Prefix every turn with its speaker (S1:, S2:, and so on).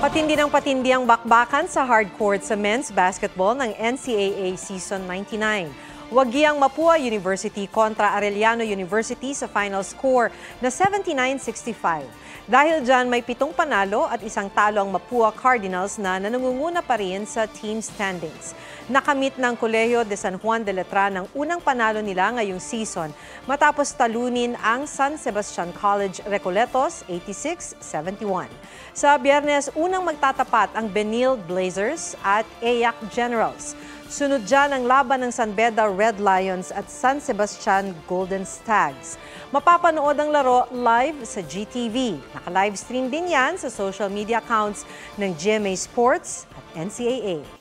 S1: Patindi ng patindi ang bakbakan sa hardcourt sa men's basketball ng NCAA Season 99. Wagyang Mapua University kontra Arellano University sa final score na 79-65. Dahil dyan may 7 panalo at 1 talo ang Mapua Cardinals na nanunguna pa rin sa team standings. Nakamit ng Colegio de San Juan de Letran ang unang panalo nila ngayong season matapos talunin ang San Sebastian College Recoletos 86-71. Sa Biyernes, unang magtatapat ang Benil Blazers at EAC Generals. Sunod dyan ang laban ng San Beda Red Lions at San Sebastian Golden Stags. Mapapanood ang laro live sa GTV. Naka-livestream din yan sa social media accounts ng GMA Sports at NCAA.